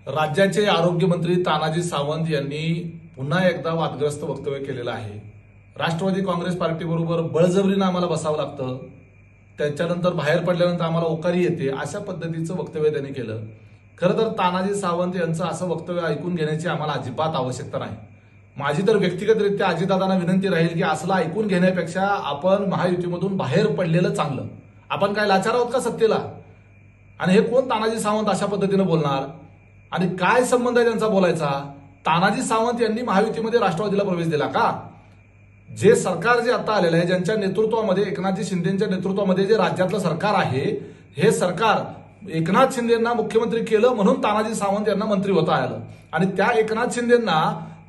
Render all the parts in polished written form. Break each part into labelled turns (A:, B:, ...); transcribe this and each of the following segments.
A: राज्याचे आरोग्यमंत्री तानाजी सावंत यांनी पुन्हा एकदा वादग्रस्त वक्तव्य केलेलं आहे। राष्ट्रवादी काँग्रेस पार्टीबरोबर बळजबरीने आम्हाला बसावं लागतं, त्याच्यानंतर बाहेर पडल्यानंतर आम्हाला ओकारी येते, अशा पद्धतीचं वक्तव्य त्यांनी केलं। खरं तर तानाजी सावंत यांचं असं वक्तव्य ऐकून घेण्याची आम्हाला अजिबात आवश्यकता नाही। माझी तर व्यक्तिगतरित्या अजितदादांना विनंती राहील की असलं ऐकून घेण्यापेक्षा आपण महायुतीमधून बाहेर पडलेलं चांगलं। आपण काय लाचार आहोत का सत्तेला? आणि हे कोण तानाजी सावंत अशा पद्धतीने बोलणार आणि काय संबंध आहे त्यांचा बोलायचा? तानाजी सावंत यांनी महायुतीमध्ये राष्ट्रवादीला प्रवेश दिला का? जे सरकार जे आता आलेलं आहे, ज्यांच्या नेतृत्वामध्ये एकनाथजी शिंदेच्या नेतृत्वामध्ये जे राज्यातलं सरकार आहे, हे सरकार एकनाथ शिंदेंना मुख्यमंत्री केलं म्हणून तानाजी सावंत यांना मंत्री होता आलं। आणि त्या एकनाथ शिंदेंना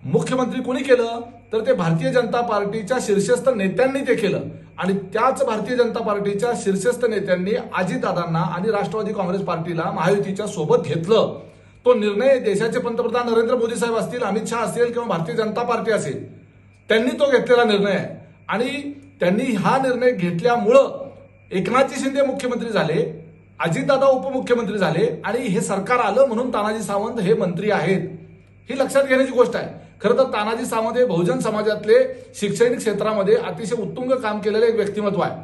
A: मुख्यमंत्री कोणी केलं तर ते भारतीय जनता पार्टीच्या शीर्षस्थ नेत्यांनी ते केलं। आणि त्याच भारतीय जनता पार्टीच्या शीर्षस्थ नेत्यांनी अजितदादांना आणि राष्ट्रवादी काँग्रेस पार्टीला महायुतीच्या सोबत घेतलं। तो निर्णय देशाचे पंतप्रधान नरेंद्र मोदी साहेब असतील, अमित शहा असतील किंवा भारतीय जनता पार्टी असेल, त्यांनी तो घेतलेला निर्णय आहे। आणि त्यांनी हा निर्णय घेतल्यामुळं एकनाथजी शिंदे मुख्यमंत्री झाले, अजितदादा उपमुख्यमंत्री झाले आणि हे सरकार आलं म्हणून तानाजी सावंत हे मंत्री आहेत, ही लक्षात घेण्याची गोष्ट आहे। खरं तर तानाजी सावंत हे बहुजन समाजातले शैक्षणिक क्षेत्रामध्ये अतिशय उत्तुंग काम केलेले एक व्यक्तिमत्व आहे।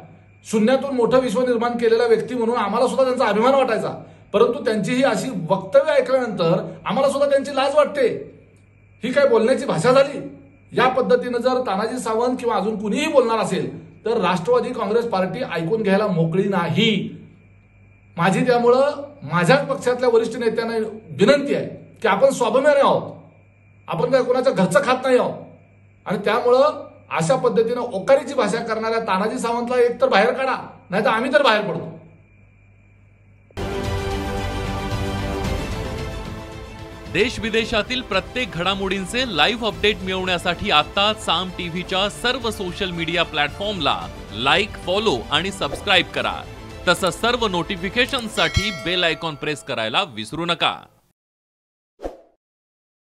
A: शून्यातून मोठं विश्व निर्माण केलेला व्यक्ती म्हणून आम्हाला सुद्धा त्यांचा अभिमान वाटायचा, परंतु त्यांची ही अशी वक्तव्य ऐकल्यानंतर आम्हाला सुद्धा त्यांची लाज वाटते। ही काय बोलण्याची भाषा झाली? या पद्धतीनं जर तानाजी सावंत किंवा अजून कुणीही बोलणार असेल तर राष्ट्रवादी काँग्रेस पार्टी ऐकून घ्यायला मोकळी नाही। माझी त्यामुळं माझ्याच पक्षातल्या वरिष्ठ नेत्यांना विनंती आहे की आपण स्वाभिमानी आहोत, आपण काय कोणाच्या घरचं खात नाही आहोत। आणि त्यामुळं अशा पद्धतीनं ओकारीची भाषा करणाऱ्या तानाजी सावंतला एक तर बाहेर काढा, नाही तर आम्ही तर बाहेर पडतो।
B: देश विदेशातील प्रत्येक घडामोडींचे लाईव्ह अपडेट मिळवण्यासाठी आता साम टीव्हीच्या सर्व सोशल मीडिया प्लॅटफॉर्मला लाईक, फॉलो आणि सबस्क्राईब करा। तसंच सर्व नोटिफिकेशनसाठी बेल आयकॉन प्रेस करायला विसरू नका।